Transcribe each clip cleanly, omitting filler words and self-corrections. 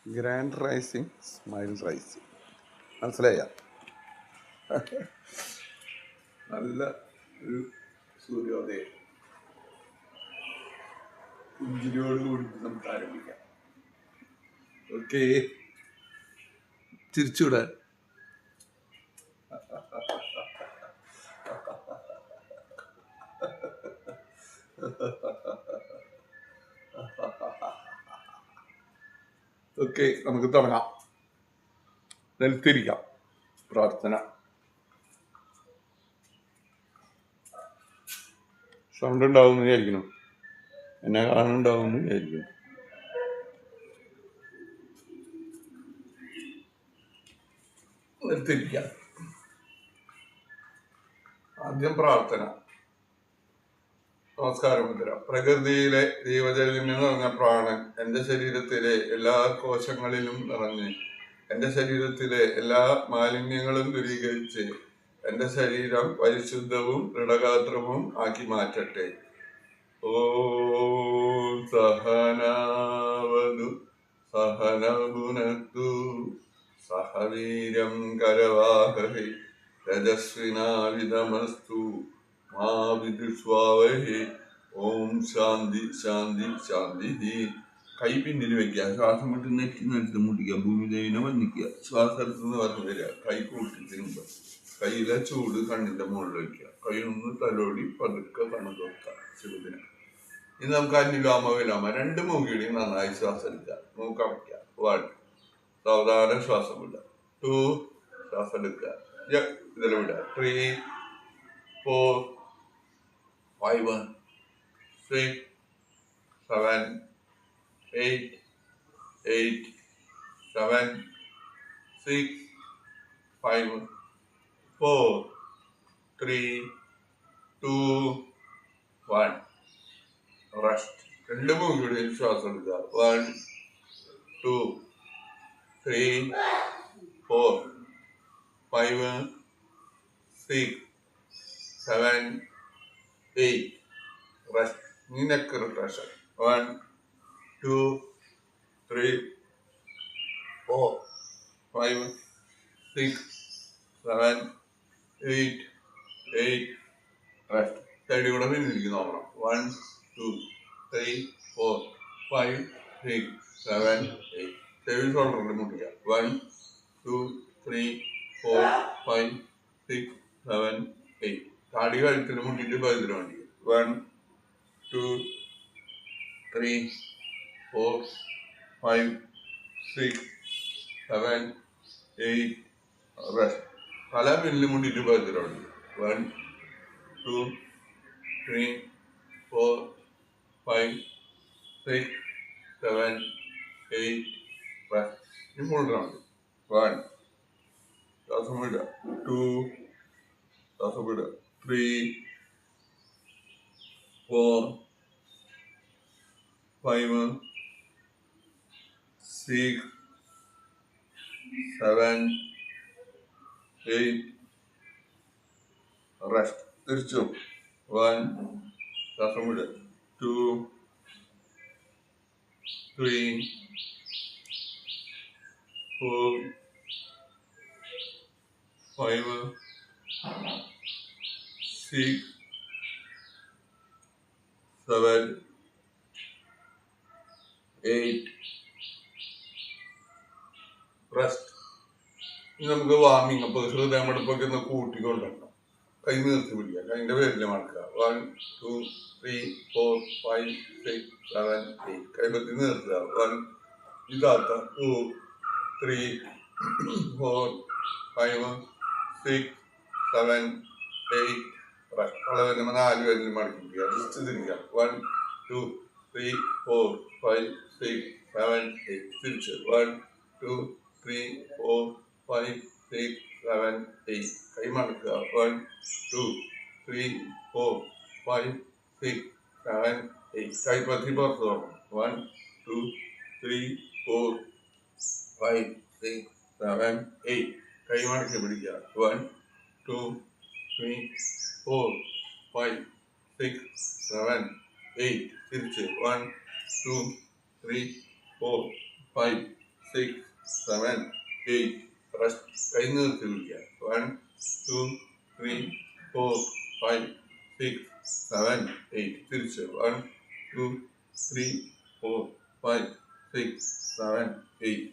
Grand rising, smile rising. മനസ്സിലായ? നല്ല ഒരു സൂര്യോദയം. പുഞ്ചിരിയോടുകൂടി നമുക്ക് ആരംഭിക്കാം. ഓക്കെ, ചിരിച്ചൂടെ? ഓക്കെ, നമുക്ക് തുടങ്ങാം. നിലത്തിരിക്കാം. പ്രാർത്ഥന. സൗണ്ട് ഉണ്ടാവുമെന്ന് വിചാരിക്കണം. എന്നെ കാണുന്നുണ്ടാവുമെന്ന് വിചാരിക്കണം. നിലത്തിരിക്കാം. ആദ്യം പ്രാർത്ഥന. നമസ്കാരം മുദ്ര. പ്രകൃതിയിലെ ജീവജലങ്ങൾ നിറഞ്ഞ പ്രാണൻ എൻ്റെ ശരീരത്തിലെ എല്ലാ കോശങ്ങളിലും നിറഞ്ഞ് എൻ്റെ ശരീരത്തിലെ എല്ലാ മാലിന്യങ്ങളും ദൂരീകരിച്ച് എൻ്റെ ശരീരം പരിശുദ്ധവും ദൃഢഗാത്രവും ആക്കി മാറ്റട്ടെ. ഓം സഹനാവതു സഹനഭുനക്തു സഹവീര്യം കരവാഹൈ രജസ്വിനാവിധമസ്തു മാ വിദുഷ്വാവഹൈ. ഓം ശാന്തി ശാന്തി ശാന്തി. കൈ പിന്നിൽ വെക്കുക. ശ്വാസം വിട്ട് നെറ്റി മുട്ടിക്കുക. ഭൂമിദേവിനെ വന്നിക്കുക. ശ്വാസം എടുത്തുനിന്ന് പറഞ്ഞു വരിക. കൈ കൂട്ടി തിരുമ്പുക. കയ്യിലെ ചൂട് കണ്ണിന്റെ മുകളിൽ വയ്ക്കുക. കൈ ഒന്ന് തലോടി പതുക്കെ കണ്ണു തുറക്കുക. ശിവദിനം. ഇനി നമുക്ക് അനുലോമ വിലോമ. 2 മൂക്കിയുടെയും നന്നായി ശ്വാസം എടുക്കുക. മൂക്കടയ്ക്കുക. 1. സാവധാനം ശ്വാസം വിടുക. 2. ശ്വാസം എടുക്കുക. ഇതിൽ വിടുക. 3, 4, 5, 6, 7, 8, 7, 6, 5, 4, 3, 2, 1. റെസ്റ്റ്. 2 മൂക്കിയുടെയും ശ്വാസം എടുക്കുക. 1, 2, 3, 4, 5, 6, 7, 8. റെസ്റ്റ്. neck rotation. 1, 2, 3, 4, 5, 6, 7, 8. റെസ്റ്റ്. സൈഡിൽ കൂടെ പിന്നിലേക്ക് നോക്കണം. 1, 2, 3, 4, 5, 6, 7, 8. ചെവി ഷോൾഡറിൽ മുട്ടിക്കുക. 1, 2, 3, 4, 5, 6, 7, 8. താടി കഴുത്തിൽ മുട്ടിയിട്ട് പതിന് വേണ്ടി. 1, 2, 3, 4, 5, 6, 7, 8. റെസ്റ്റ്. തല പിന്നിൽ മുട്ടിയിട്ട് പതിന് വേണ്ടി. 1, 2, 3, 4, 5, 6, 7, 8. റെസ്റ്റ്. ഈ ഫുൾ റൗണ്ട്. 1. ശ്വാസം വിടുക. 2. ശ്വാസം വിടുക. 3, 4, 5, 6, 7, 8. റെസ്റ്റ്. തിരിച്ചു. 1. ശ്വാസം വിടുക. 2, 3, 4, 5, 6, 7, 8. റെസ്റ്റ്. ഇനി നമുക്ക് വാമിങ് അപ്പ്. ഹൃദയമെടുപ്പൊക്കെ ഒന്ന് കൂട്ടിക്കൊണ്ടുവരണം. കൈ നിർത്തി പിടിക്കുക. കൈൻ്റെ പേരിൽ മടക്കുക. 1, 2, 3, 4, 5, 6, 7, 8. കൈപത്തി നിർത്തുക. 1. ഇതാത്ത. 2, 3, 4, 5, 6, 7, 8. റെസ്റ്റ്. വളവിന് 4 പേരിൽ മടക്കിക്കുക. ജസ്റ്റ് തിരിക്കുക. 1, 2, 3, 4, 5, 6, 7, 8. തിരിച്ച്. 1, 2, 3, 4, 5, 6, 7, 8. കൈ മടക്കുക. 1, 2, 3, 4, 5, 6, 7, 8. കൈപ്പത്തി പുറത്ത് നോക്കണം. 1, 2, 3, 4, 5, 6, 7, 8. കൈ മടക്കി പിടിക്കുക. 1, 2, 3, 4, 5, 6, 7, 8. തിരിച്ച്. 1, 2, 3, 4, 5, 6, 7, 8. Rest. കൈ നിർത്തി പിടിക്കുക. 1, 2, 3, 4, 5, 6, 7, 8. തിരിച്ച് 1, 2, 3, 4, 5, 6, 7, 8.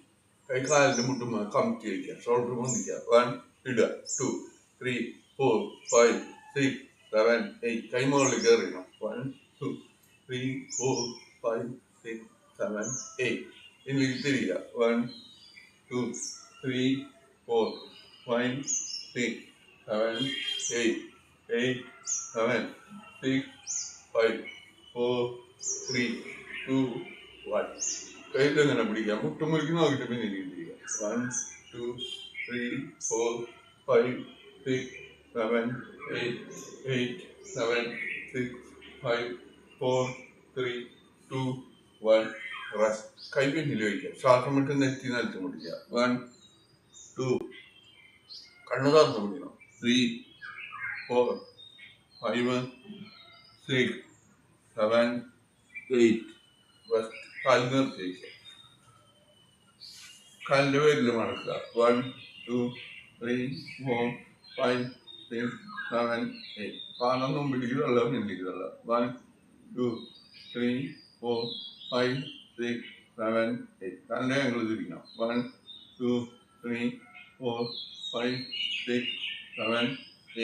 കൈ കാലിന്റെ മുട്ടുമ്പോൾ കമത്തി വയ്ക്കുക. ഷോൾഡർ പൊന്തിക്കുക. 1 ഇടുക. 2, 3, 4, 5, 6, 7, 8. കൈ മുകളിൽ കയറിയണം. 1, 2, 3, 4, 5, 6, 7, 8. ഇനി തിരിയുക. 1, 2, 3, 4, 5, 6, 7, 8. 8, 7, 6, 5, 4, 3, 2, 1. കയ്യിൽ എങ്ങനെ പിടിക്കാം? മുട്ടുമുറിക്ക് നോക്കിയിട്ട് പിന്നെ തിരിയുക. 1, 2, 3, 4, 5, 6, 7, 8. 8, 7, 6, 5, 4, 3, 2, 1. റെസ്റ്റ്. കൈ പിന്നിൽ വയ്ക്കുക. ശ്വാസം വിട്ട് നെറ്റി നിലത്ത് മുടിക്കുക. 1, 2. കണ്ണു തുറന്ന് പിടിക്കണം. 3, 4, 5, 6, 7, 8. റെസ്റ്റ്. കാല് നിർത്തി വയ്ക്കുക. കാലിൻ്റെ പേരിൽ മടക്കുക. 1, 2, 3, 4, 5, 6, 7, 8. പാനം മുമ്പിലേക്ക് തള്ളുക, പിന്നിലേക്ക് തള്ളുക. 1, 2, 3, 4, 5, 6, 7, 8. കാലിൻ്റെ ആംഗിൾ തിരിക്കണം. 1, 2, 3, 4, 5, 6, 7,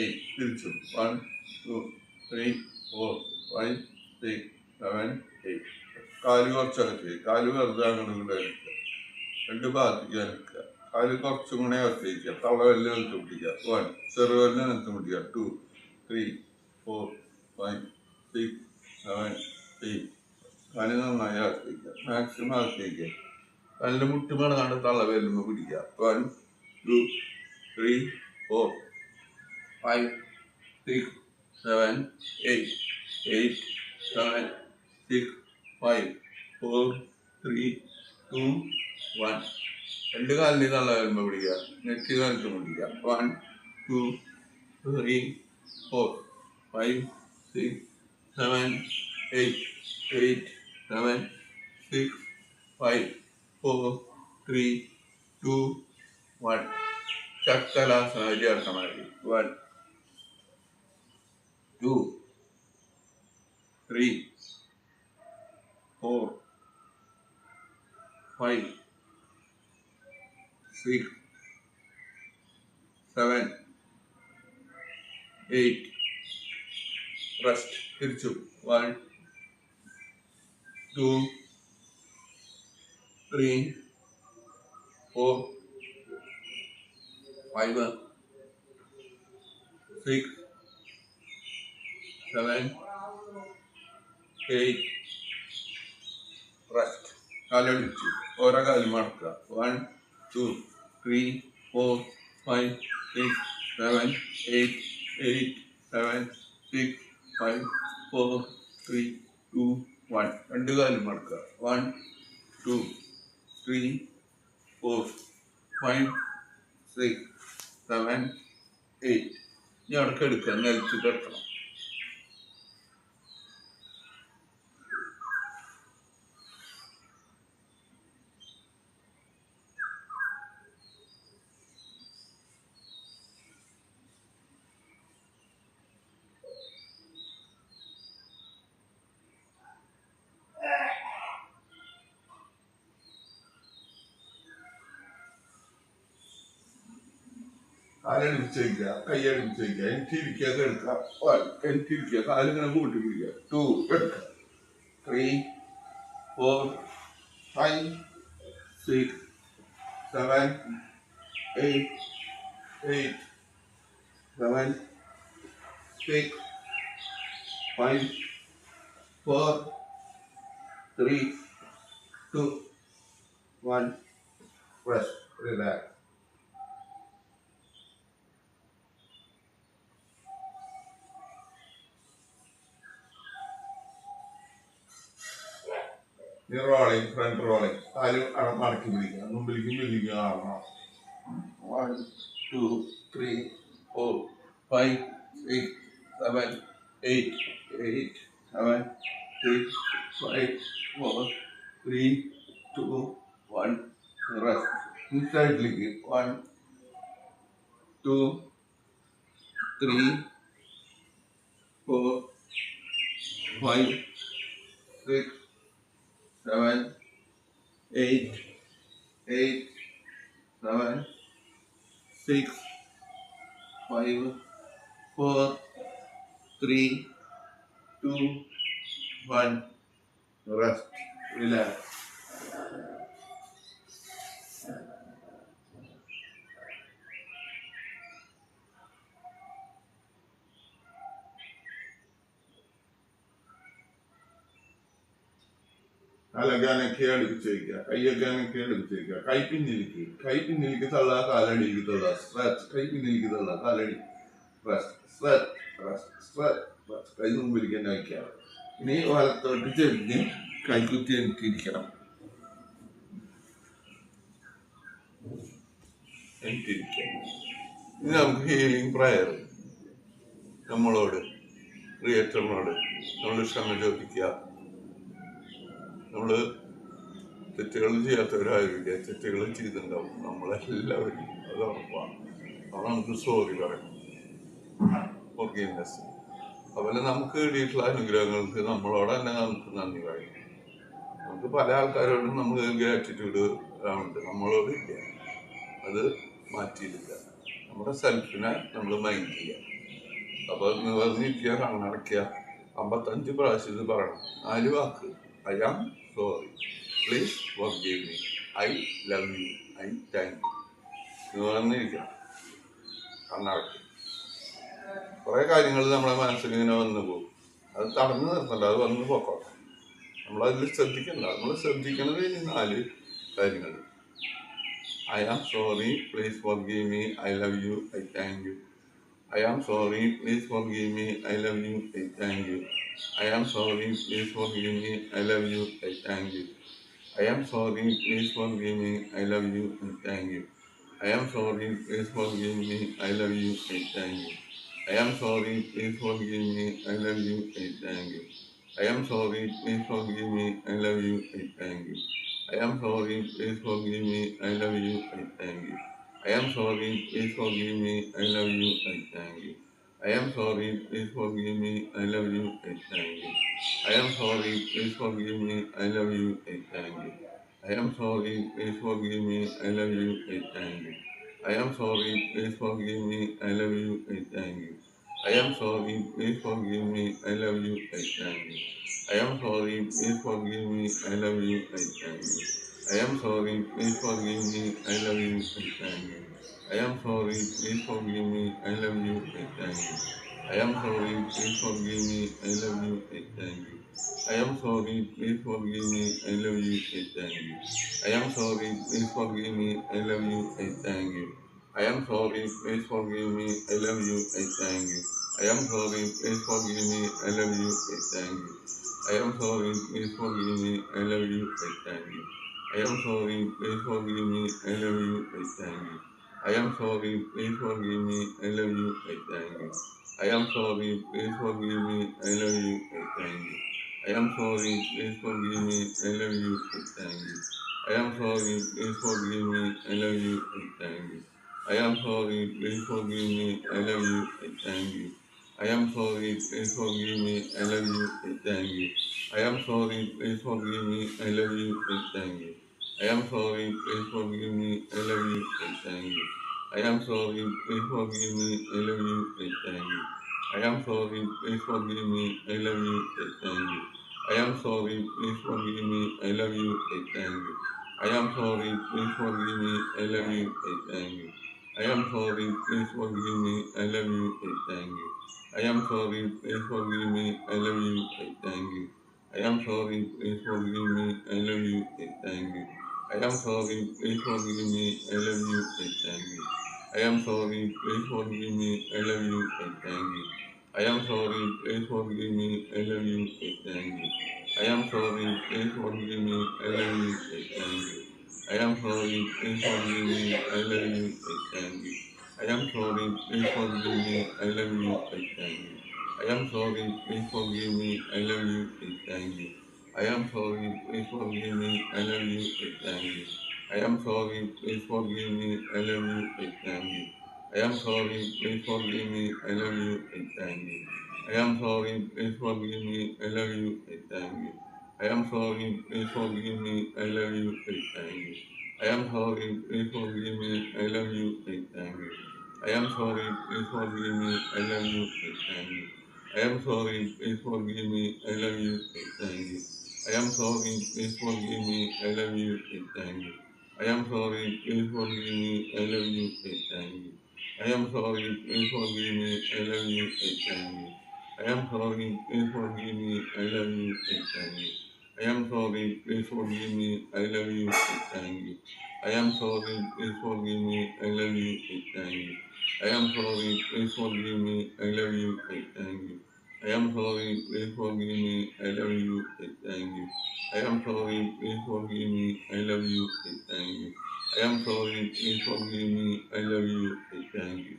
8. തിരിച്ചു. 1, 2, 3, 4, 5, 6, 7, 8. കാല് കുറച്ചകത്ത്. കാല് വെറുതെ അങ്ങോട്ട് ഇങ്ങോട്ട് രണ്ട് ഭാഗത്തേക്ക് നിൽക്കുക. കാല് കുറച്ചും കൂടെ അകത്തേക്കുക. തള്ളവെല്ലിൽ നിലത്ത് പിടിക്കുക. 1, ചെറുവെല്ലിൽ നിലത്ത് പിടിക്കുക. 2, 3, 4, 5, 6, 7, 8. കാല് നന്നായി അകത്തേക്കുക. മാക്സിമം അകത്തേക്കുക. കാലിൻ്റെ മുട്ടുമേടെ കണ്ട് തള്ളവെല്ലുമ്പോൾ പിടിക്കുക. 1, 2, 3, 4, 5, 6, 7, 8. 8, 7, 6, 5, 4, 3, 2, 1. രണ്ട് കാലിൻ്റെ തള്ള വരുമ്പോൾ പിടിക്കുക. നെറ്റ് കാലത്ത് പിടിക്കുക. 1, 2, 3, 4, 5, 6, 7, 8. 8, 7, 6, 5, 4, 3, 2, 1. ചക്കലാസന ചേർക്കണമാതിരി. 1, 2, 3, 4, 5, 6, 7, 8. റെസ്റ്റ്. തിരിച്ചു. 1, 2, 3, 4, 5, 6, 7, 8. റെസ്റ്റ്. കാലടിച്ചു. ഓരോ കാലും മടക്കുക. 1, 2, 3, 4, 5, 6, 7, 8. 8, 7, 6, 5, 4, 3, 2, 1. രണ്ട് കാലും മടക്കുക. 1, 2, 3, 4, 5, 6, 7, 8. ഇനി അടക്കം എടുക്കുക. നിലത്ത് കിടക്കണം. കാലടിപ്പിച്ച് വയ്ക്കുക. കൈയടിപ്പിച്ച് വയ്ക്കുക. എനിക്കിരിക്കുക. എടുക്കുക. 1, എനിക്കിരിക്കുക. കാലിങ്ങനെ കൂട്ടി പിടിക്കുക. 2, എടുക്കുക. 3, 4, 5, 6, 7, 8. 8, 7, 6, 5, 4, 3, 2, 1. Rest. Relax. Rolling. Front rolling. കാല് മടക്കി പിടിക്കുക. മുമ്പിലേക്കും പിന്നിലേക്കും കാണണം. 1, 2, 3, 4, 5, 6, 7, 8. 8, 7, 6, 5, 4, 3, 2, 1. Rest. ഈ സൈഡിലേക്ക് 1 2 3 4 5 6 7 8 8 7 6 5 4 3 2 1 rest relax. തലകാനൊക്കെ അടുപ്പിച്ച് വയ്ക്കുക, കൈയൊക്കെ അനക്കെ അടുപ്പിച്ച് വയ്ക്കുക, കൈ പിന്നിലേക്ക് തള്ള, കാലടിയിലേക്ക് തള്ള, സ്ട്രെച്ച്, കൈ പിന്നിലേക്ക് തള്ള, കാലടി, കൈ മുമ്പിലേക്ക് തന്നെ വയ്ക്കുക. ഇനി വലത്തോട്ട് ചെരിഞ്ഞ് കൈക്കുത്തി എനിക്കിരിക്കണം. ഇനി നമുക്ക് ഹീലിംഗ് പ്രയർ നമ്മളോട്, ക്രിയേറ്ററിനോട് നമ്മൾ ക്ഷമ ചോദിക്കുക. നമ്മള് തെറ്റുകൾ ചെയ്യാത്തവരായിരിക്കില്ല, തെറ്റുകൾ ചെയ്തിട്ടുണ്ടാവും നമ്മളെല്ലാവരും, അത് ഉറപ്പാണ്. അപ്പോൾ നമുക്ക് സോറി പറയണം, ഫോർഗീവ്നെസ്. അതുപോലെ നമുക്ക് കിട്ടിയിട്ടുള്ള അനുഗ്രഹങ്ങൾക്ക് നമ്മളോട് തന്നെ നമുക്ക് നന്ദി പറയണം. നമുക്ക് പല ആൾക്കാരോടും നമ്മൾ ഗ്രാറ്റിറ്റ്യൂഡ് ഉണ്ട്, നമ്മളോട് ഇല്ല, അത് മാറ്റിയില്ല. നമ്മുടെ സെൽഫിനെ നമ്മൾ മൈൻഡ് ചെയ്യുക. അപ്പോൾ നിവർന്നിരിക്കുക, കണ്ണടയ്ക്കുക, 55 പ്രാവശ്യം ഇത് പറയണം. 4 വാക്ക്: I am sorry, please forgive me, I love you, I thank you. നിവർന്നിരിക്കണം, കണ്ണടയ്ക്കുക. കുറേ കാര്യങ്ങൾ നമ്മുടെ മനസ്സിൽ ഇങ്ങനെ വന്നു പോകും, അത് തടഞ്ഞു നിർത്തണ്ട, അത് വന്ന് പോക്കോട്ടെ. നമ്മളതിൽ ശ്രദ്ധിക്കണ്ട. നമ്മൾ ശ്രദ്ധിക്കുന്നത് ഈ 4 കാര്യങ്ങൾ: I am sorry, please forgive me, I love you, I thank you. I am sorry, please forgive me, I love you, I thank you. I am sorry, please forgive me, I love you, I thank you. I am sorry, please forgive me, I love you, I thank you. I am sorry, please forgive me, I love you, I thank you. I am sorry, please forgive me, I love you, I thank you. I am sorry, please forgive me, I love you, I thank you. I am sorry, please forgive me, I love you, I thank you. I am sorry, please forgive me, I love you, I thank you. I am sorry, please forgive me, I love you, I thank you. I am sorry, please forgive me, I love you, I thank you. I am sorry, please forgive me, I love you, I thank you. I am sorry, please forgive me, I love you, I thank you. I am sorry, please forgive me, I love you, I thank you. I am sorry, please forgive me, I love you, I thank you. I am sorry, please forgive me, I love you, I thank you. I am sorry, please forgive me, I love you, I thank you. I am sorry, please forgive me, I love you, I thank you. I am sorry, please forgive me, I love you, I thank you. I am sorry, please forgive me, I love you, I thank you. I am sorry, please forgive me, I love you, I thank you. I am sorry, please forgive me, I love you, I thank you. I am sorry, please forgive me, I love you, I thank you. I am sorry, please forgive me, I love you, I thank you. I am sorry, please forgive me, I love you, I thank you. I am sorry, please forgive me, I love you, I thank you. I am sorry, please forgive me, I love you, I thank you. I am sorry, please forgive me, I love you, I thank you. I am sorry, please forgive me, I love you, I thank you. I am sorry, please forgive me, I love you, I thank you. I am sorry, please forgive me, I love you, I thank you. I am sorry, please forgive me, I love you, I thank you. I am sorry, please forgive me, I love you, I thank you. I am sorry, please forgive me, I love you, I thank you. I am sorry, please forgive me, I love you, I thank you. I am sorry, please forgive me, I love you, I thank you. I am sorry, please forgive me, I love you, I thank you. I am sorry, please forgive me, I love you, I thank you. I am sorry, please forgive me, I love you, I thank you. I am sorry, please forgive me, I love you, I thank you. I am sorry, please forgive me, I love you, I thank you. I am sorry, please forgive me, I love you, I thank you. I am sorry, please forgive me, I love you, I thank you. I am sorry, please forgive me, I love you, I thank you. I am sorry, please forgive me, I love you, I thank you. I am sorry, please forgive me, I love you, I thank you. I am sorry, please forgive me, I love you, I thank you. I am sorry, please forgive me, I love you, I thank you. I am sorry, please forgive me, I love you, I thank you. I am sorry, please forgive me, I love you, I thank you. I am sorry, please forgive me, I love you, I thank you. I am sorry, please forgive me, I love you, I thank you. I am sorry, please forgive me, I love you, I thank you. I am sorry, please forgive me, I love you, I thank you. I am sorry, please forgive me, I love you, I thank you. I am sorry, please forgive me, I love you, I thank you. I am sorry, please forgive me, I love you, I thank you. I am sorry, please forgive me, I love you, I thank you. I am sorry, please forgive me, I love you, I thank you. I am sorry, please forgive me, I love you, I thank you. I am sorry, please forgive me, I love you, I thank you. I am sorry, please forgive me, I love you, I thank you. I am sorry, please forgive me, I love you, I thank you. I am sorry, please forgive me, I love you, I thank you.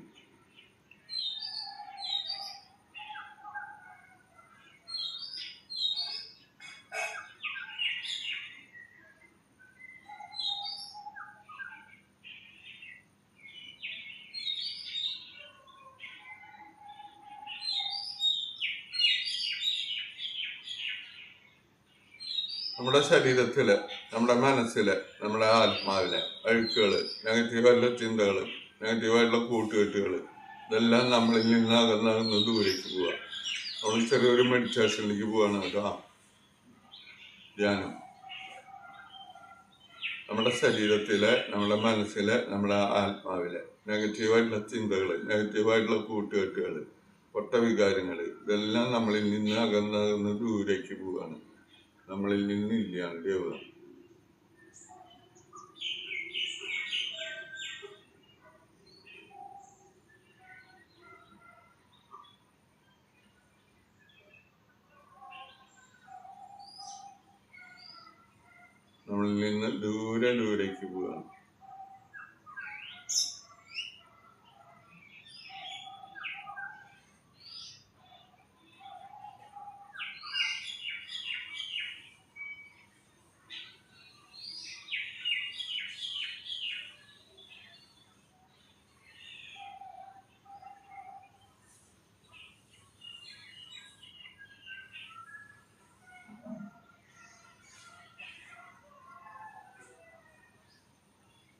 നമ്മുടെ ശരീരത്തില്, നമ്മുടെ മനസ്സില്, നമ്മുടെ ആത്മാവിലെ അഴുക്കുകള്, നെഗറ്റീവായിട്ടുള്ള ചിന്തകള്, നെഗറ്റീവായിട്ടുള്ള കൂട്ടുകെട്ടുകള്, ഇതെല്ലാം നമ്മളിൽ നിന്ന് അകന്നകന്ന് ദൂരേക്ക് പോവുക. നമ്മൾ ചെറിയൊരു മെഡിറ്റേഷനിലേക്ക് പോവാണ് കേട്ടോ. ധ്യാനം നമ്മുടെ ശരീരത്തിലെ, നമ്മുടെ മനസ്സിലെ, നമ്മുടെ ആത്മാവിലെ നെഗറ്റീവായിട്ടുള്ള ചിന്തകള്, നെഗറ്റീവായിട്ടുള്ള കൂട്ടുകെട്ടുകള്, പൊട്ട വികാരങ്ങള്, ഇതെല്ലാം നമ്മളിൽ നിന്ന് അകന്നകന്ന് ദൂരേക്ക് പോവാണ്. നമ്മളിൽ നിന്ന് ഇല്ലാണ്ടാവുക. നമ്മളിൽ നിന്ന് ദൂരേക്ക് പോവുകയാണ്.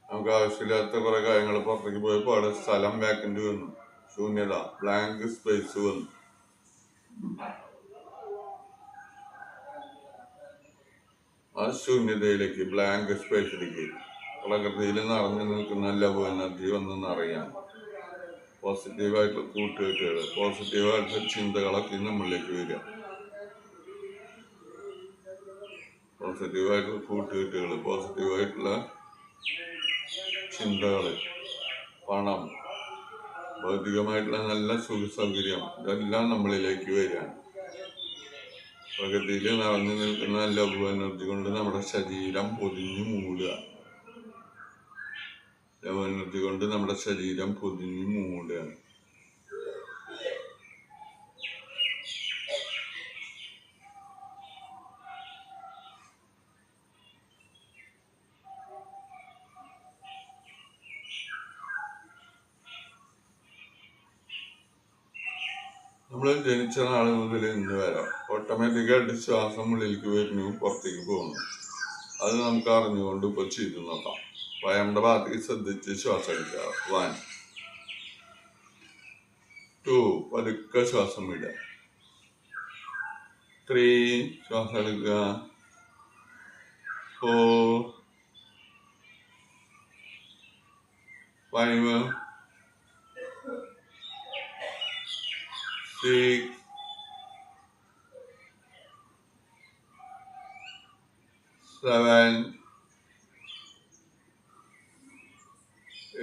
നമുക്ക് ആവശ്യമില്ലാത്ത കുറെ കാര്യങ്ങൾ പുറത്തേക്ക് പോയപ്പോൾ അവിടെ സ്ഥലം വേക്കൻറ്റ് വന്നു, ശൂന്യത, ബ്ലാങ്ക് സ്പേസ് വന്നു. ആ ശൂന്യതയിലേക്ക്, ബ്ലാങ്ക് സ്പേസിലേക്ക് പ്രകൃതിയിൽ നിറഞ്ഞു നിൽക്കുന്ന ലവ് എനർജി വന്നെന്നറിയാൻ പോസിറ്റീവായിട്ടുള്ള കൂട്ടുകെട്ടുകൾ, പോസിറ്റീവായിട്ടുള്ള ചിന്തകളൊക്കെ നമ്മളിലേക്ക് വരിക. പോസിറ്റീവായിട്ടുള്ള കൂട്ടുകെട്ടുകൾ, പോസിറ്റീവായിട്ടുള്ള ചിന്തകള്, പണം, ഭൗതികമായിട്ടുള്ള നല്ല സുഖ സൗകര്യം, ഇതെല്ലാം നമ്മളിലേക്ക് വരികയാണ്. പ്രകൃതിയിൽ നിറഞ്ഞു നിൽക്കുന്ന ലവ് എനർജി കൊണ്ട് നമ്മുടെ ശരീരം പൊതിഞ്ഞു മൂടുക. ലവ് എനർജി കൊണ്ട് നമ്മുടെ ശരീരം പൊതിഞ്ഞു മൂടുകയാണ്. നമ്മൾ ജനിച്ച നാൾ മുതൽ ഇന്ന് വരെ ഓട്ടോമാറ്റിക്കായിട്ട് ശ്വാസം ഉള്ളിലേക്ക് വരുന്നു, പുറത്തേക്ക് പോകുന്നു. അത് നമുക്ക് അറിഞ്ഞുകൊണ്ട് ഇപ്പോൾ ചെയ്തു നോക്കാം. വയറിൻ്റെ ഭാഗത്തേക്ക് ശ്രദ്ധിച്ച് ശ്വാസം എടുക്കുക. 1 2 പതുക്കെ ശ്വാസം വിടുക. 3 ശ്വാസം എടുക്കുക. 4 5 6 7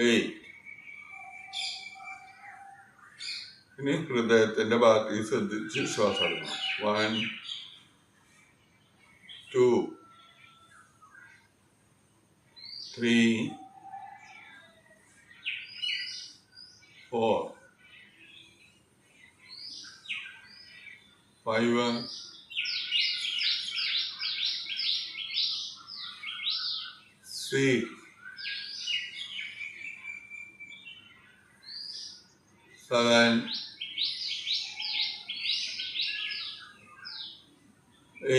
8. ഇനി ഹൃദയത്തിന്റെ ഭാഗത്തേക്ക് ശ്രദ്ധിച്ച് ശ്വാസം എടുക്കണം. 1 2 3 4 5 6 6 7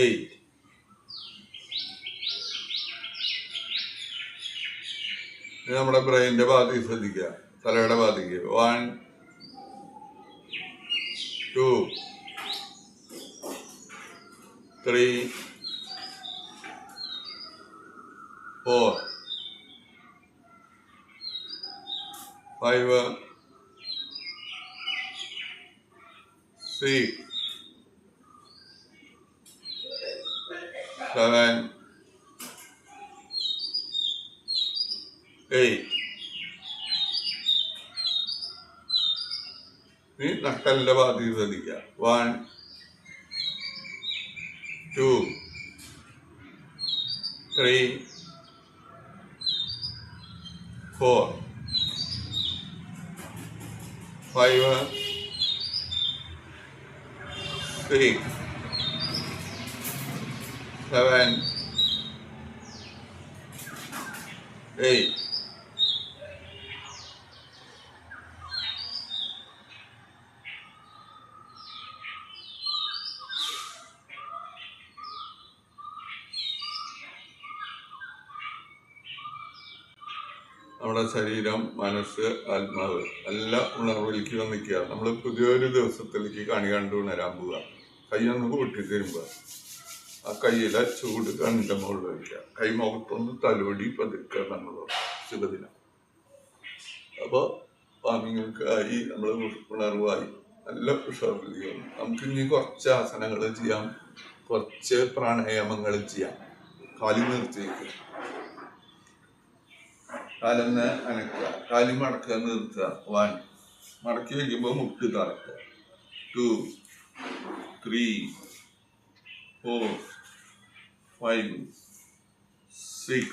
8 നമ്മുടെ ബ്രെയിനിന്റെ ഭാഗത്തേക്ക് ശ്രദ്ധിക്കുക, തലയുടെ ഭാഗത്തേക്ക്. 1 2 3 4 5 6 7 8. ഈ നട്ടലിന്റെ ഭാഗത്തേക്ക് ശ്രദ്ധിക്കുക. 1 2 3 4 5 6 7 8. നമ്മുടെ ശരീരം, മനസ്സ്, ആത്മാവ് എല്ലാം ഉണർവിലേക്ക് വന്നിക്കുക. നമ്മൾ പുതിയൊരു ദിവസത്തിലേക്ക് കണി കണ്ടു ഉണരാൻ പോവുക. കൈയൊന്ന് കൂട്ടി തരുമ്പോൾ ആ കയ്യിലെ ചൂട് കണ്ട മുകളിൽ വയ്ക്കുക. കൈ മുഖത്തൊന്ന് തലോടി പതുക്കുക. നമ്മൾ ശുഭദിനം. അപ്പോൾ സ്വാമികൾക്കായി നമ്മൾ ഉണർവായി നല്ല ഉഷാറിൽ നമുക്ക് ഇനി കുറച്ച് ആസനങ്ങൾ ചെയ്യാം, കുറച്ച് പ്രാണായാമങ്ങൾ ചെയ്യാം. കാലി നിർത്തിയേക്കുക, കാലൊന്ന് അനക്കുക, കാലി മടക്കുക, നിർത്തുക. 1 മടക്കി വയ്ക്കുമ്പോൾ മുട്ട് തറക്കുക. 2 3 4 5 6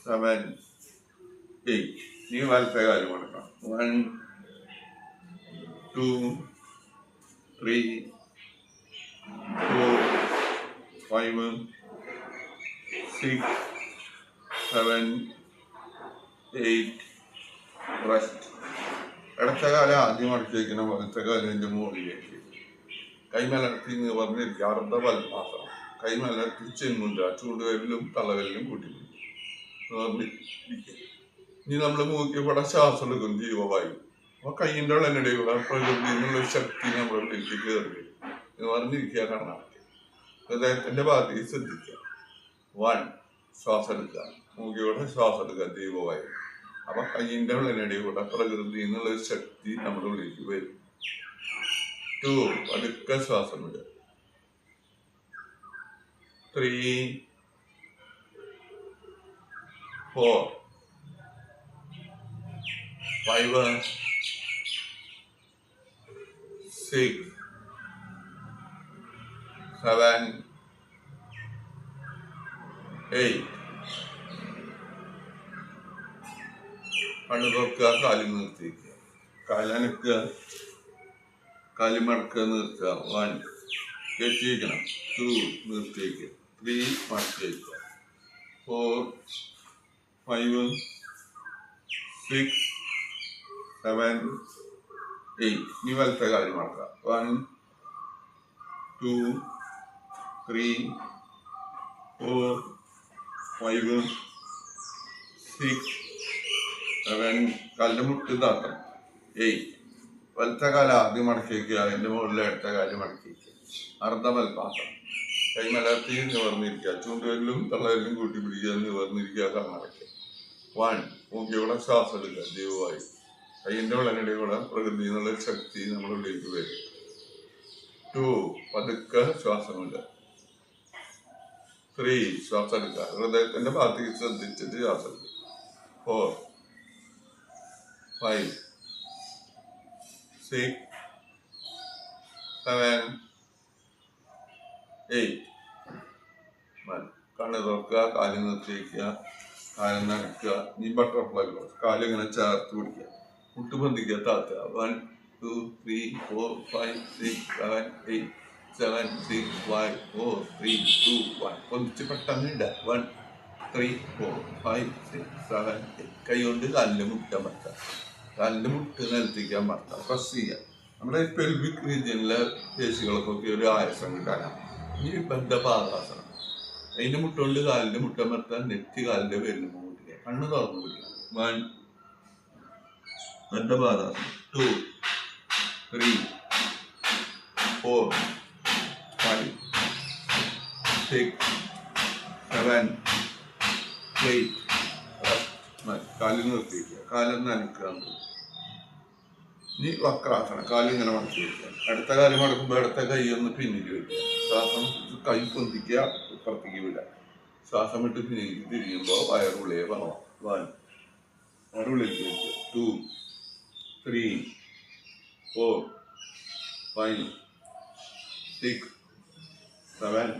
7 8. നീ വലത്തെ കാലം മടക്കണം. 1 2 3 4 5 6 7 8. റെസ്റ്റ്. ഇടത്തെ കാലം ആദ്യം മടക്കി വയ്ക്കണം, വലത്തെ കാലിൻ്റെ മുകളിലേക്ക്. കൈമലർത്തി നിവർന്നിരിക്കുക. അർദ്ധപത്മാസനം. കൈമലർത്തി ചെന്നുണ്ട് ചൂടുവരലും തലവരലും കൂട്ടിപ്പിടിക്കും. നിവർന്നിരിക്കുക. ഇനി നമ്മൾ മൂക്കിവിടെ ശ്വാസം എടുക്കും, ജീവവായു. അപ്പോൾ കൈയിൻ്റെ ഉള്ളിനിടയിലുള്ള പ്രകൃതി എന്നുള്ളൊരു ശക്തി നമ്മുടെ ഉള്ളിലേക്ക് കയറി വരും. നിവർന്നിരിക്കുക, കണ്ണാക്കി ഹൃദയത്തിൻ്റെ ഭാഗത്തേക്ക് ശ്രദ്ധിക്കുക. 1 ശ്വാസം എടുക്കുക, മൂക്കിയുടെ ശ്വാസം എടുക്കുക, ജീവവായു. അപ്പൊ കയ്യിന്റെ ഉള്ളിനിടയിലൂടെ പ്രകൃതി എന്നുള്ളൊരു ശക്തി നമ്മുടെ ഉള്ളിലേക്ക് വരും. 2 പതുക്കെ ശ്വാസം വിടുക. 3 4 5 6 7 8. കണ്ണു തുറക്കുക, കാലി നിർത്തിക്കുക, കാലനക്കുക, കാലി മടക്കുക, നിർത്തുക. 1 കെട്ടി വയ്ക്കണം. 2 നിർത്തി വയ്ക്കുക. 3 മടക്കി വയ്ക്കുക. 4 5 6 7 8. ഇനി വലത്തെ കാലി മടക്കുക. 1 2 3 4 5 6 7. കാലിൻ്റെ മുട്ട് താത്തണം. 8. വലത്തെ കാലം ആദ്യം മടക്കി വയ്ക്കുക, അതിൻ്റെ മുകളിൽ ഇടത്തെ കാലം മടക്കി വയ്ക്കുക. അർദ്ധമൽപാത്രം. കൈമലർത്തി നിവർന്നിരിക്കുക, ചൂണ്ടുവരലും തള്ളവരലും കൂട്ടി പിടിക്കുക, നിവർന്നിരിക്കുക, കണ്ണടയ്ക്കുക. 1 മൂക്കിലൂടെ ശ്വാസം എടുക്കുക, ജീവവായു. കൈയിൻ്റെ ഉള്ളനിടയിലൂടെ പ്രകൃതി എന്നുള്ള ശക്തി നമ്മുടെ ഉള്ളിലേക്ക് വരും. 2 പതുക്കെ ശ്വാസം വിടുക. 3 ശ്വാസം എടുക്കുക, ഹൃദയത്തിൻ്റെ ഭാഗത്തേക്ക് ശ്രദ്ധിച്ചിട്ട് ശ്വാസം എടുക്കുക. 4 5 6 7 8. കണ്ണ് തുറക്കുക, കാല് നിർത്തി വയ്ക്കുക, കാല് നനയ്ക്കുക. നീ ബട്ടർഫ്ലൈ കാലിങ്ങനെ ചേർത്ത് പിടിക്കുക, മുട്ട് ബന്ധിക്കുക, താത്തുക. 1 2 3 4 5 6 7 8 7 6 5 4 3 2 1. പൊന്തിച്ച് പെട്ടെന്ന് ഇടുക. 1 3 4 5 6 7 8. കൈ കൊണ്ട് കാലിൻ്റെ മുട്ട മറക്കാം. കാലിൻ്റെ മുട്ട് നിലത്തിക്കാൻ മറക്കാം. പ്രസ് ചെയ്യുക. നമ്മുടെ പെൽവിക് റീജിയനിലെ പേശികൾക്കൊക്കെ ഒരു ആയാസം കിട്ടാനാണ് ഈ ബദ്ധപാദാസനം. അതിൻ്റെ മുട്ട കൊണ്ട് കാലിൻ്റെ മുട്ട മറത്താൻ നെറ്റ് കാലിൻ്റെ പേരിൽ മുട്ടിക്കുക. കണ്ണ് തുറന്നു പിടിക്കുക. 1 ബദ്ധപാദാസനം. 2 3 4 5 6 7 8. കാലിൽ നിർത്തിയിരിക്കുക. കാലിൽ നനക്കുക. ഇനി വക്രാസനം. കാലിങ്ങനെ മടക്കി വയ്ക്കുക. അടുത്ത കാലം മടക്കുമ്പോൾ അടുത്ത കൈ ഒന്ന് പിന്നിൽ വയ്ക്കുക. ശ്വാസം കൈ പൊന്തിക്കുക, പുറത്തേക്ക് വിടുക. ശ്വാസം വിട്ട് പിന്നിലേക്ക് തിരിയുമ്പോൾ വയറുള്ളിയെ പറവാം. 1 വയറുള്ളിലേക്ക് വയ്ക്കുക. 2 3 4 5 6 7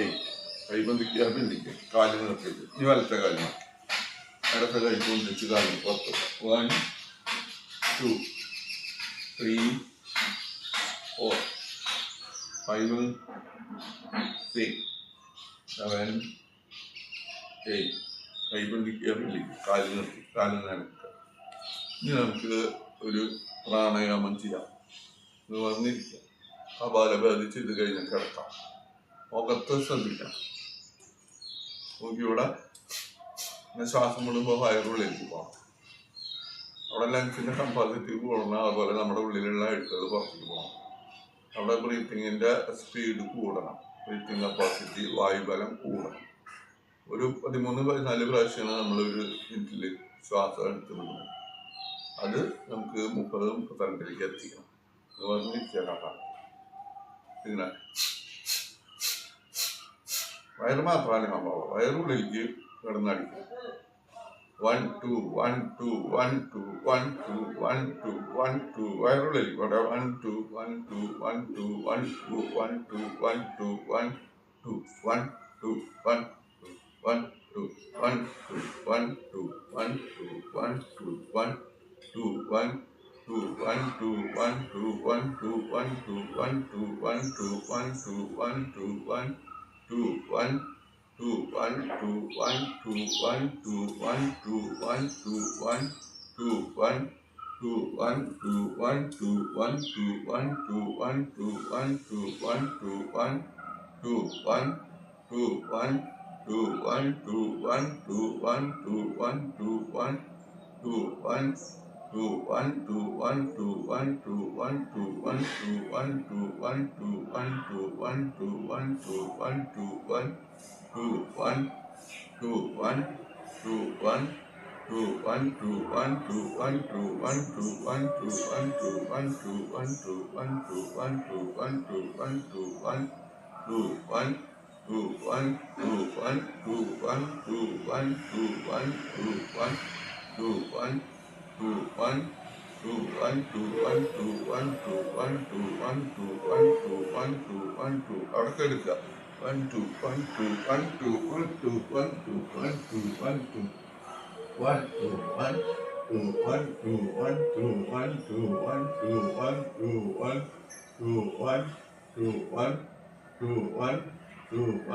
8. കൈ പൊന്തിക്കുക, പിന്നിക്കുക. കാലിൽ നിർത്തിയിട്ട് ഇനി വലത്തെ കാലം അടുത്ത കൈ പൊന്തിച്ച് കാലിൽ പുറത്ത്. 1 2 3 4 5 6 7 8. കൈ പൊന്തിക്കുക, പിന്നിക്കുക. കാലിൽ നിർത്തി. കാലിൽ നനക്കുക. ഇനി നമുക്ക് ഒരു പ്രാണായാമം ചെയ്യാം. ഇത് വന്നിരിക്കുക. കപാലഭാതി ചെയ്ത് കഴിഞ്ഞാൽ കിടക്കാം. മുഖത്ത് ശ്രദ്ധിക്കണം. നോക്കിയൂടെ ശ്വാസം വിടുമ്പോൾ വയറുള്ളിലേക്ക് പോകണം. അവിടെ ലങ്സിന്റെ കപ്പാസിറ്റി കൂടണം. അതുപോലെ നമ്മുടെ ഉള്ളിലുള്ള അഴുക്കുകൾ പുറത്തേക്ക് പോകണം. അവിടെ ബ്രീത്തിങ്ങിന്റെ സ്പീഡ് കൂടണം. ബ്രീത്തിങ് കപ്പാസിറ്റി, വായുബലം കൂടണം. ഒരു 13-14 പ്രാവശ്യമാണ് നമ്മളൊരു മിനിറ്റിൽ ശ്വാസം എടുത്ത് വിടുന്നത്. അത് നമുക്ക് 30-32 എത്തിക്കണം. എന്ന് പറഞ്ഞിരിക്കാം. ഇങ്ങനെ വയറ് മാത്രമാണ് സംഭവം. വയറുള്ളിലേക്ക് കിടന്നടിക്കുക. 1 2 1 2 1 2 1 2 1 2 1 2. വയറുള്ളിലേക്ക് 1 2 1 2 1 2 1 2 1 2 1 2 1 2 1 2 1 2 1 2 1 2 1 2 1 2 1 2 1 2 1 2 1 2 1 2 1 2 1 2 1 2 1 2 1 2 1 2 1 2 1 2 1 2 1 2 1 2 1 2 1 2 1 2 1 2 1 2 1 2 1 2 1 2 1 2 1 2 1 2 1 2 1 2 1 2 1 2 1 2 1 2 1 2 1 2 1 2 1 2 1 2 1 2 1 2 1 2 1 2 1 2 1 2 1 2 1 2 1 2 1 2 1 2 1 2 1 2 1 2 1 2 1 2 1 2 1 2 1 2 1 2 1 2 1 2 1 2 1 2 1 2 1 2 1 2 1 2 1 2 1 2 1 2 1 2 1 2 1 2 1 2 1 2 1 2 1 2 1 2 1 2 1 2 1 2 1 2. അവിടെ എടുക്കുക. 1 2 1 2 1 2 1 2 1 2 1 2 1 2 1 2 1 2 1 2 1 2 1 2 1 2 1 2 1 2 1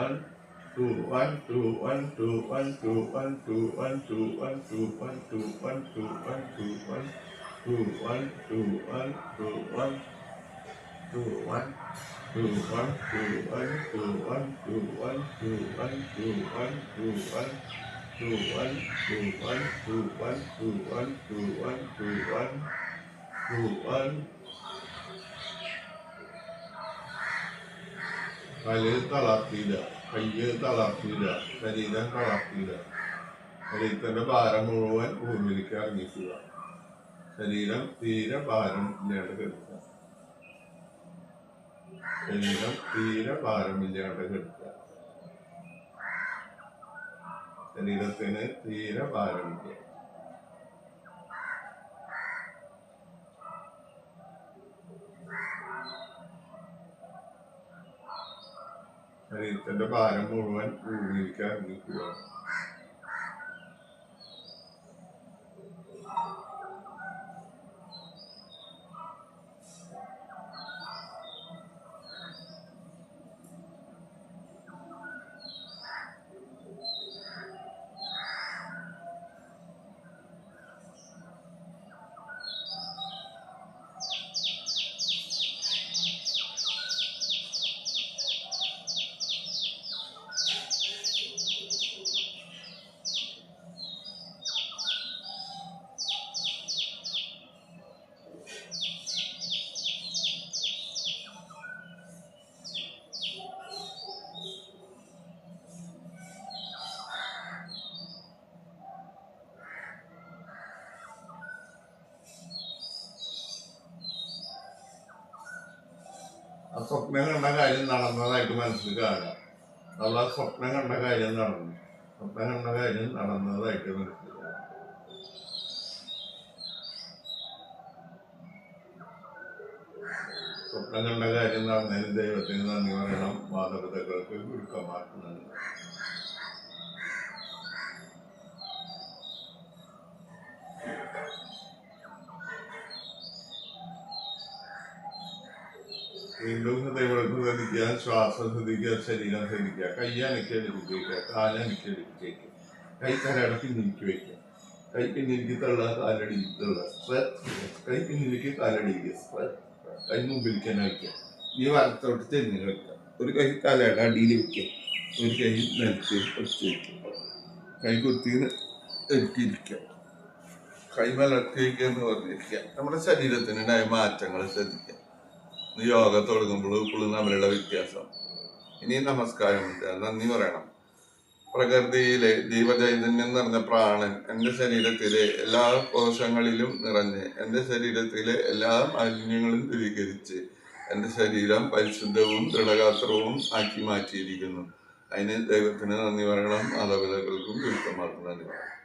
2 1 2 1 2 1 2 1 2 1 2 1 2 1 2 1 2 1 2 1 2 1 2 1 2 1 2 1 2 1 2 1 2 1 2 1 2 1 2 1 2 1 2 1 2 1 2 1 2 1 2 1 2 1 2 1 2 1 2 1 2 1. കാല് തളർത്തിയില്ല, കയ്യ് തളർത്തിയില്ല, ശരീരം തളർത്തിയില്ല. ശരീരത്തിന്റെ ഭാരം മുഴുവൻ ഭൂമിയിലേക്ക് ഇറങ്ങിക്കുക. ശരീരം തീരെ ഭാരം ഇല്ലാണ്ട് കിടക്കുക. ശരീരം തീരെ ഭാരമില്ലാണ്ട് കിടക്കുക. ശരീരത്തിന് തീരെ ഭാരമില്ല. ശരീരത്തിന്റെ ഭാരം മുഴുവൻ ഭൂമിയിലേക്ക് ഇറങ്ങിക്കുക. സ്വപ്നം കണ്ട കാര്യം നടന്നതായിട്ട് മനസ്സിൽ കാണുക. നമ്മൾ സ്വപ്നം കണ്ട കാര്യം നടന്നു, സ്വപ്നം കണ്ട കാര്യം നടന്നതായിട്ട് മനസ്സിൽ കാണുക. സ്വപ്നം കണ്ട കാര്യം നടന്നതിന് ദൈവത്തിന് നന്ദി പറയണം, മാതാപിതാക്കൾക്ക് ഗുരുക്കന്മാർക്ക് നന്ദി. വീണ്ടും ഹൃദയവെടുപ്പ് ശ്രദ്ധിക്കുക, ശ്വാസം ശ്രദ്ധിക്കുക, ശരീരം ശ്രദ്ധിക്കുക. കൈ അനക്കിയെടുപ്പിച്ച് വയ്ക്കുക, കാലനക്കിയെടുപ്പിച്ച് വയ്ക്കുക, കൈ തലയുടെ പിന്നിലേക്ക് വയ്ക്കുക, കൈ പിന്നിലേക്ക് തള്ളുക, കാലടിക്ക് തള്ളുക, കൈ പിന്നിലേക്ക് കാലടിക്കുക, കൈ മുമ്പിലേക്ക് തന്നെ വയ്ക്കുക. ഈ വലത്തോട്ട് തിരിഞ്ഞ് വയ്ക്കുക. ഒരു കൈ തലയുടെ അടിയിൽ വയ്ക്കുക, ഒരു കൈ നിലത്ത് വെച്ച് വയ്ക്കുക, കൈ കുത്തി എടുത്തിരിക്കുക, കൈ മലർത്തി വയ്ക്കുക എന്ന് പറഞ്ഞിരിക്കുക. നമ്മുടെ ശരീരത്തിനുണ്ടായ മാറ്റങ്ങൾ ശ്രദ്ധിക്കുക. യോഗ തുടങ്ങുമ്പോൾ ഇപ്പോഴും തമ്മിലുള്ള വ്യത്യാസം. ഇനി നമസ്കാരമുണ്ട്, നന്ദി പറയണം. പ്രകൃതിയിലെ ജീവചൈതന്യം നിറഞ്ഞ പ്രാണൻ എൻ്റെ ശരീരത്തിലെ എല്ലാ കോശങ്ങളിലും നിറഞ്ഞ് എൻ്റെ ശരീരത്തിലെ എല്ലാ മാലിന്യങ്ങളും ദൂരീകരിച്ച് എൻ്റെ ശരീരം പരിശുദ്ധവും ദൃഢഗാത്രവും ആക്കി മാറ്റിയിരിക്കുന്നു. അതിന് ദൈവത്തിന് നന്ദി പറയണം, മാതാപിതാക്കൾക്കും ഗുരുക്കന്മാർക്കും നന്ദി പറയണം.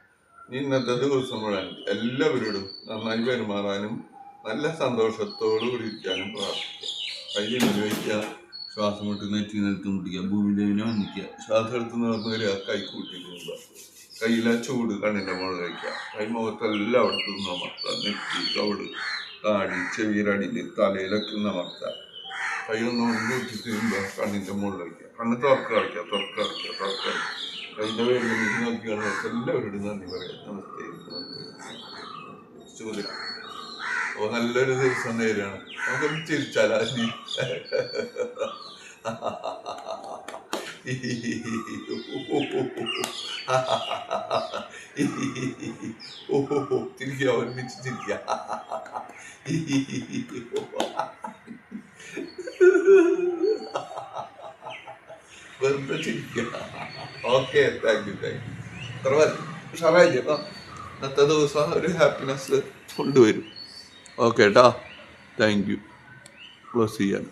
ഇന്നത്തെ ദിവസം മുഴുവൻ എല്ലാവരോടും നന്നായി പെരുമാറാനും നല്ല സന്തോഷത്തോടു കൂടി ഇരിക്കാനും പ്രാർത്ഥിക്കുക. കയ്യിൽ വയ്ക്കുക, ശ്വാസം വിട്ട് നെറ്റി നിലത്ത് മുട്ടിക്കുക, ഭൂമിദേവിനെ വന്നിക്കുക, ശ്വാസം എടുത്ത് നിർന്ന് വരിക, കൈ കൂട്ടിക്കുക, കയ്യിലെ ചൂട് കണ്ണിൻ്റെ മുകളിൽ വയ്ക്കുക, കൈ മുഖത്തെല്ലാം അവിടുത്തെ നമർത്തുക, നെറ്റി കവിട് താടി ചെവിയിലടിയിൽ തലയിലൊക്കെ നമർത്തുക, കൈ ഒന്നും കൂട്ടി തീരുമ്പോൾ കണ്ണിൻ്റെ മുകളിൽ വയ്ക്കുക, കണ്ണ് തുറക്കുക കൈൻ്റെ വേഗം നോക്കിയാണ് എല്ലാവരോടും നന്ദി പറയാം. നമസ്തേ. ചോദ്യം. അപ്പോൾ നല്ലൊരു ദിവസം നേരാണ്. നമുക്കൊന്ന് ചിരിച്ചാലോ? ചിരിക്കുക, ഒരുമിച്ച് ചിരിക്കുക. വെറുതെ ചിരിക്കുക. Okay, thank you. അത്ര മതി. ഉഷാറായില്ലേ? അപ്പം ഇന്നത്തെ ദിവസം ഒരു ഹാപ്പിനെസ് കൊണ്ടുവരും. ഓക്കെ കേട്ടോ, താങ്ക് യു. ക്ലോസ് ചെയ്യാൻ.